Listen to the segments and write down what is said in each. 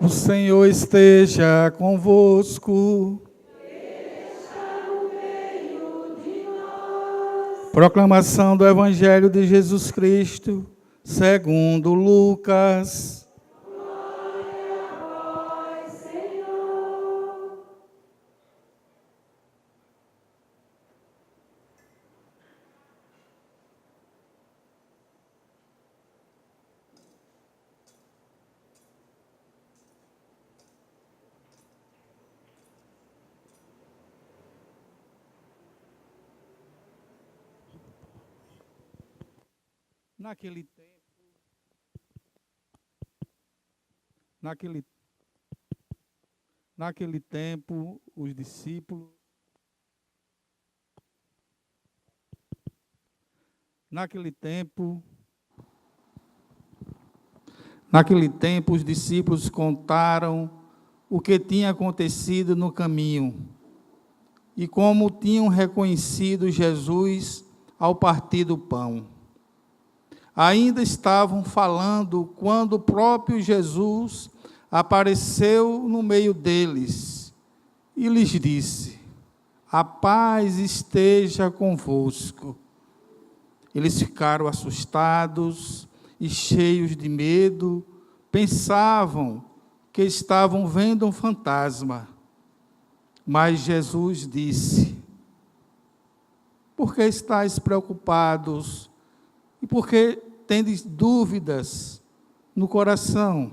O Senhor esteja convosco. Proclamação do Evangelho de Jesus Cristo, segundo Lucas. Glória a vós, Senhor. Naquele tempo, os discípulos. Naquele tempo, os discípulos contaram o que tinha acontecido no caminho e como tinham reconhecido Jesus ao partir do pão. Ainda estavam falando quando o próprio Jesus apareceu no meio deles e lhes disse: a paz esteja convosco. Eles ficaram assustados e cheios de medo, pensavam que estavam vendo um fantasma. Mas Jesus disse: por que estáis preocupados e por que tendes dúvidas no coração?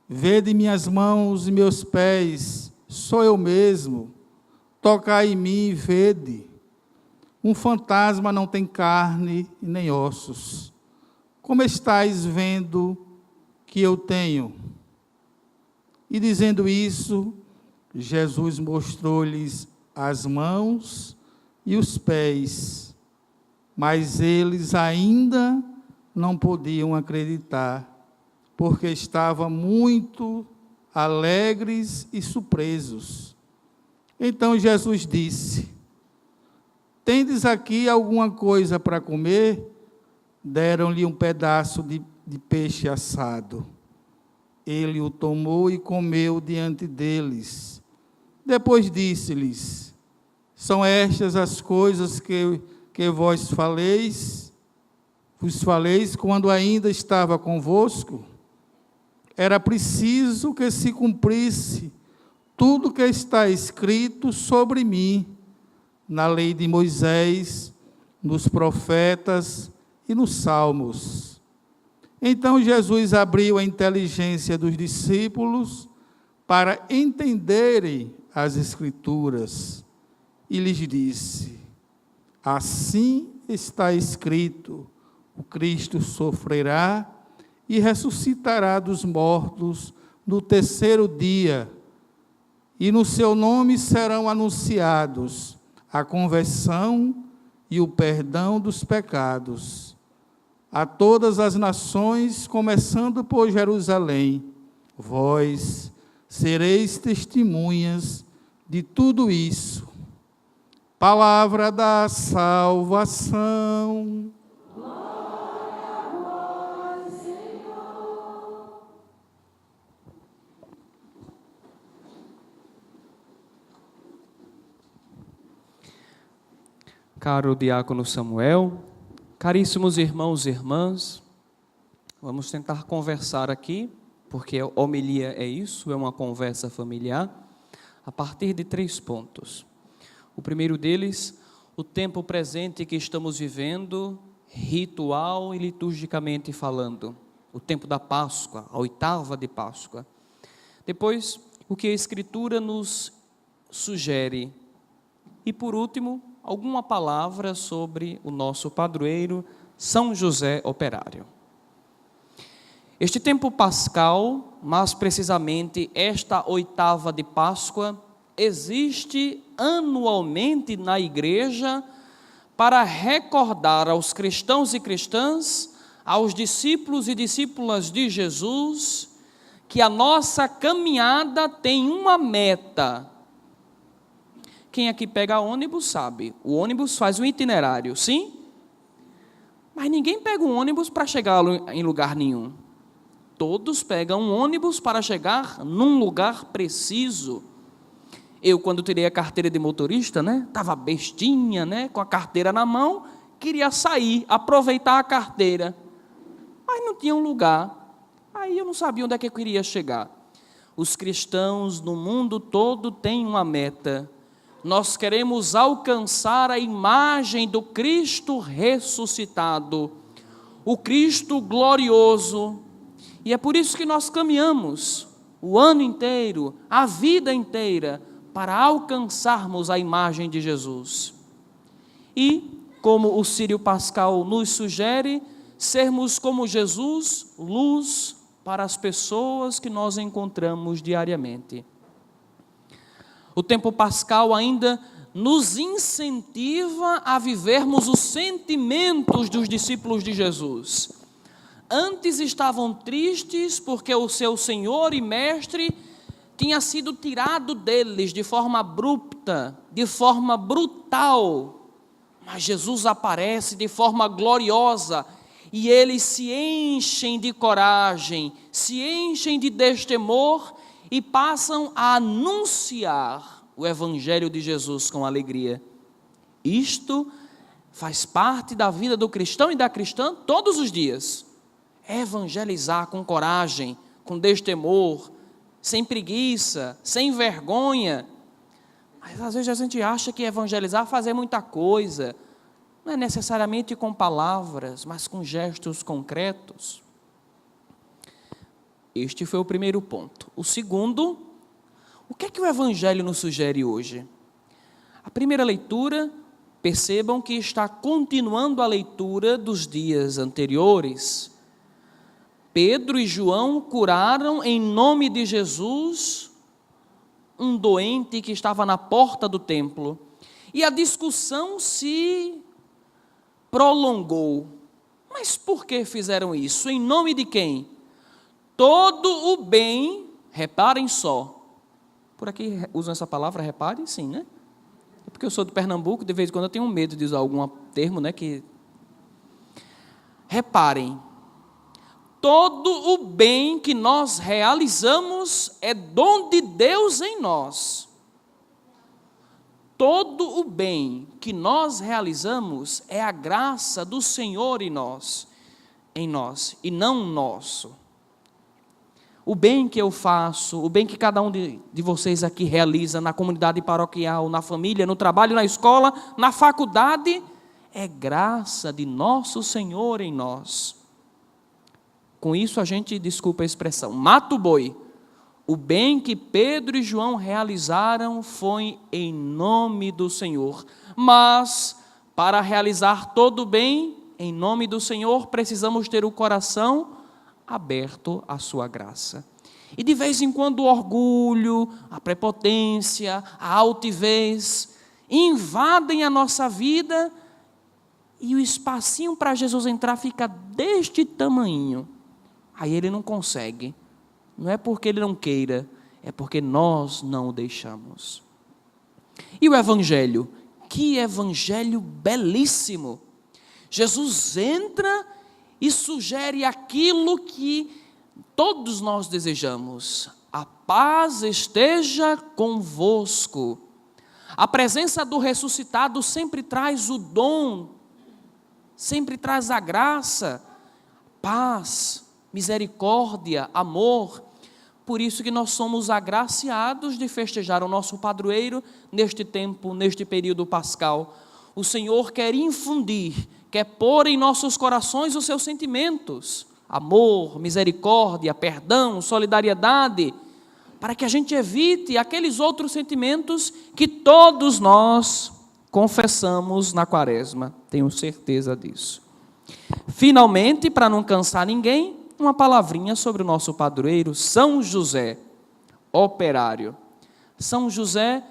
Vede minhas mãos e meus pés, sou eu mesmo. Tocai em mim e vede. Um fantasma não tem carne e nem ossos. Como estáis vendo que eu tenho? E dizendo isso, Jesus mostrou-lhes as mãos e os pés, mas eles ainda não podiam acreditar, porque estavam muito alegres e surpresos. Então Jesus disse: tendes aqui alguma coisa para comer? Deram-lhe um pedaço de peixe assado. Ele o tomou e comeu diante deles. Depois disse-lhes: são estas as coisas que vos faleis quando ainda estava convosco? Era preciso que se cumprisse tudo que está escrito sobre mim, na lei de Moisés, nos profetas e nos salmos. Então Jesus abriu a inteligência dos discípulos para entenderem as Escrituras e lhes disse: assim está escrito, o Cristo sofrerá e ressuscitará dos mortos no terceiro dia, e no seu nome serão anunciados a conversão e o perdão dos pecados a todas as nações, começando por Jerusalém. Vós sereis testemunhas de tudo isso. Palavra da salvação. Caro diácono Samuel, caríssimos irmãos e irmãs, vamos tentar conversar aqui, porque a homilia é isso, é uma conversa familiar, a partir de 3 pontos. O primeiro deles, o tempo presente que estamos vivendo, ritual e liturgicamente falando, o tempo da Páscoa, a 8ª de Páscoa. Depois, o que a Escritura nos sugere. E por último, alguma palavra sobre o nosso padroeiro, São José Operário. Este tempo pascal, mais precisamente esta 8ª de Páscoa, existe anualmente na igreja para recordar aos cristãos e cristãs, aos discípulos e discípulas de Jesus, que a nossa caminhada tem uma meta. Quem aqui pega ônibus sabe, o ônibus faz um itinerário, sim? Mas ninguém pega um ônibus para chegar em lugar nenhum. Todos pegam um ônibus para chegar num lugar preciso. Eu, quando tirei a carteira de motorista, estava bestinha, com a carteira na mão, queria sair, aproveitar a carteira, mas não tinha um lugar. Aí eu não sabia onde é que eu queria chegar. Os cristãos no mundo todo têm uma meta. Nós queremos alcançar a imagem do Cristo ressuscitado, o Cristo glorioso. E é por isso que nós caminhamos o ano inteiro, a vida inteira, para alcançarmos a imagem de Jesus. E, como o Círio Pascal nos sugere, sermos como Jesus, luz para as pessoas que nós encontramos diariamente. O tempo pascal ainda nos incentiva a vivermos os sentimentos dos discípulos de Jesus. Antes estavam tristes porque o seu Senhor e Mestre tinha sido tirado deles de forma abrupta, de forma brutal. Mas Jesus aparece de forma gloriosa e eles se enchem de coragem, se enchem de destemor e passam a anunciar o Evangelho de Jesus com alegria. Isto faz parte da vida do cristão e da cristã todos os dias. Evangelizar com coragem, com destemor, sem preguiça, sem vergonha. Mas às vezes a gente acha que evangelizar é fazer muita coisa. Não é necessariamente com palavras, mas com gestos concretos. Este foi o primeiro ponto. O segundo, o que é que o Evangelho nos sugere hoje? A primeira leitura, percebam que está continuando a leitura dos dias anteriores. Pedro e João curaram em nome de Jesus um doente que estava na porta do templo. E a discussão se prolongou. Mas por que fizeram isso? Em nome de quem? Todo o bem, reparem só. Por aqui usam essa palavra, reparem, sim, né? É porque eu sou de Pernambuco, de vez em quando eu tenho medo de usar algum termo, que... Reparem. Todo o bem que nós realizamos é dom de Deus em nós. Todo o bem que nós realizamos é a graça do Senhor em nós, e não nosso. O bem que eu faço, o bem que cada um de vocês aqui realiza na comunidade paroquial, na família, no trabalho, na escola, na faculdade, é graça de nosso Senhor em nós. Com isso a gente, desculpa a expressão, mata o boi. O bem que Pedro e João realizaram foi em nome do Senhor. Mas, para realizar todo o bem, em nome do Senhor, precisamos ter o coração aberto à sua graça. E de vez em quando o orgulho, a prepotência, a altivez invadem a nossa vida e o espacinho para Jesus entrar fica deste tamanho. Aí ele não consegue. Não é porque ele não queira, é porque nós não o deixamos. E o Evangelho? Que Evangelho belíssimo! Jesus entra e sugere aquilo que todos nós desejamos. A paz esteja convosco. A presença do ressuscitado sempre traz o dom, sempre traz a graça, paz, misericórdia, amor. Por isso que nós somos agraciados de festejar o nosso padroeiro neste tempo, neste período pascal. O Senhor quer infundir, quer pôr em nossos corações os seus sentimentos, amor, misericórdia, perdão, solidariedade, para que a gente evite aqueles outros sentimentos que todos nós confessamos na quaresma, tenho certeza disso. Finalmente, para não cansar ninguém, uma palavrinha sobre o nosso padroeiro, São José, operário. São José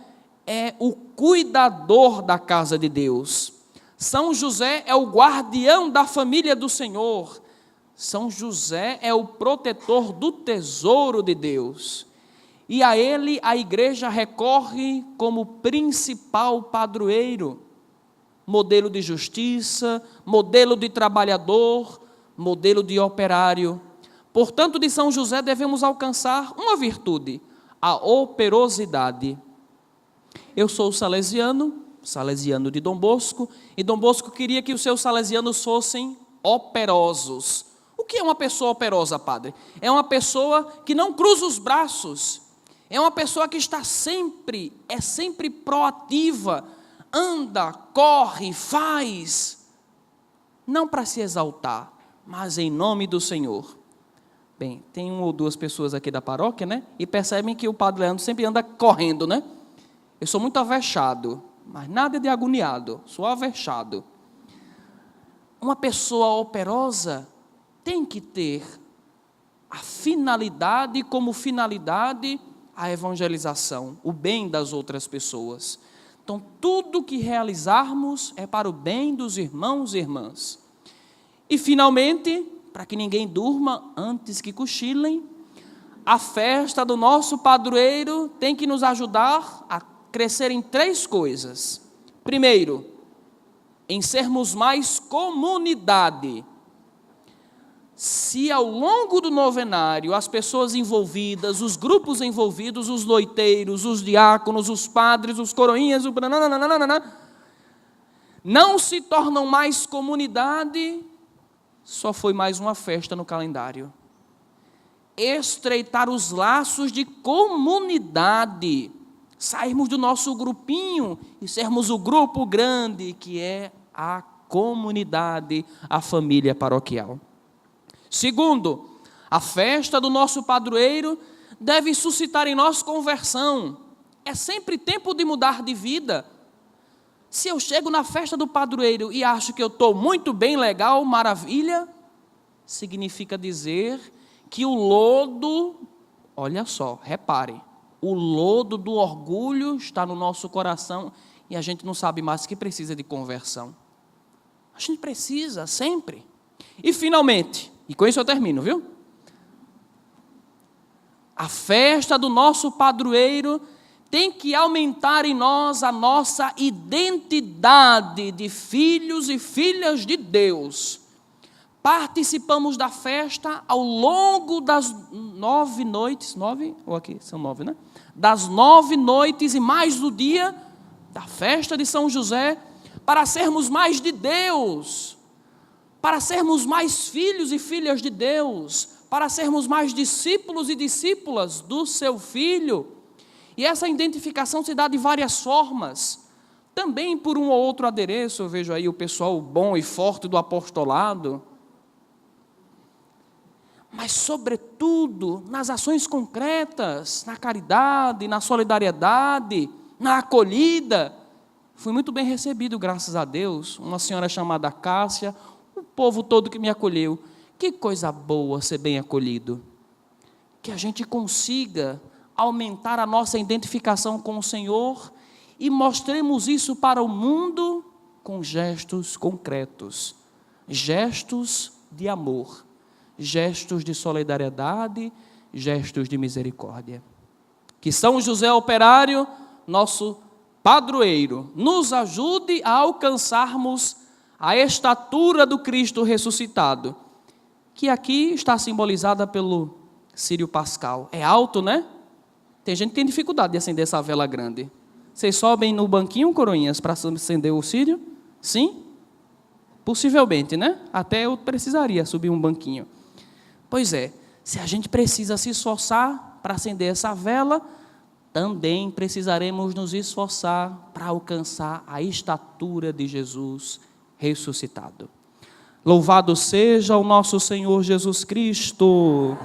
é o cuidador da casa de Deus. São José é o guardião da família do Senhor. São José é o protetor do tesouro de Deus. E a ele a igreja recorre como principal padroeiro, modelo de justiça, modelo de trabalhador, modelo de operário, Portanto, de São José devemos alcançar uma virtude, a operosidade. Eu sou salesiano de Dom Bosco, e Dom Bosco queria que os seus salesianos fossem operosos. O que é uma pessoa operosa, padre? É uma pessoa que não cruza os braços, é uma pessoa que está sempre proativa, anda, corre, faz, não para se exaltar, mas em nome do Senhor. Bem, tem uma ou duas pessoas aqui da paróquia, né? E percebem que o padre Leandro sempre anda correndo, né? Eu sou muito avexado, mas nada de agoniado, sou avexado. Uma pessoa operosa tem que ter a finalidade como finalidade a evangelização, o bem das outras pessoas. Então, tudo que realizarmos é para o bem dos irmãos e irmãs. E, finalmente, para que ninguém durma antes que cochilem, a festa do nosso padroeiro tem que nos ajudar a crescer em 3 coisas. Primeiro, em sermos mais comunidade. Se ao longo do novenário as pessoas envolvidas, os grupos envolvidos, os noiteiros, os diáconos, os padres, os coroinhas, não se tornam mais comunidade, só foi mais uma festa no calendário. Estreitar os laços de comunidade, sairmos do nosso grupinho e sermos o grupo grande, que é a comunidade, a família paroquial. Segundo, a festa do nosso padroeiro deve suscitar em nós conversão. É sempre tempo de mudar de vida. Se eu chego na festa do padroeiro e acho que eu estou muito bem, legal, maravilha, significa dizer que o lodo, olha só, repare, o lodo do orgulho está no nosso coração e a gente não sabe mais que precisa de conversão. A gente precisa, sempre. E finalmente, e com isso eu termino, viu? A festa do nosso padroeiro tem que aumentar em nós a nossa identidade de filhos e filhas de Deus. Participamos da festa ao longo das 9 noites, 9? Ou aqui são 9, né? Das 9 noites e mais do dia da festa de São José, para sermos mais de Deus, para sermos mais filhos e filhas de Deus, para sermos mais discípulos e discípulas do seu Filho. E essa identificação se dá de várias formas, também por um ou outro adereço. Eu vejo aí o pessoal bom e forte do apostolado, mas sobretudo nas ações concretas, na caridade, na solidariedade, na acolhida. Fui muito bem recebido, graças a Deus, uma senhora chamada Cássia, o povo todo que me acolheu. Que coisa boa ser bem acolhido. Que a gente consiga aumentar a nossa identificação com o Senhor e mostremos isso para o mundo com gestos concretos, gestos de amor, gestos de solidariedade, gestos de misericórdia. Que São José Operário, nosso padroeiro, nos ajude a alcançarmos a estatura do Cristo ressuscitado, que aqui está simbolizada pelo círio pascal. É alto, né? Tem gente que tem dificuldade de acender essa vela grande. Vocês sobem no banquinho, coroinhas, para acender o círio? Sim? Possivelmente, né? Até eu precisaria subir um banquinho. Pois é, se a gente precisa se esforçar para acender essa vela, também precisaremos nos esforçar para alcançar a estatura de Jesus ressuscitado. Louvado seja o nosso Senhor Jesus Cristo.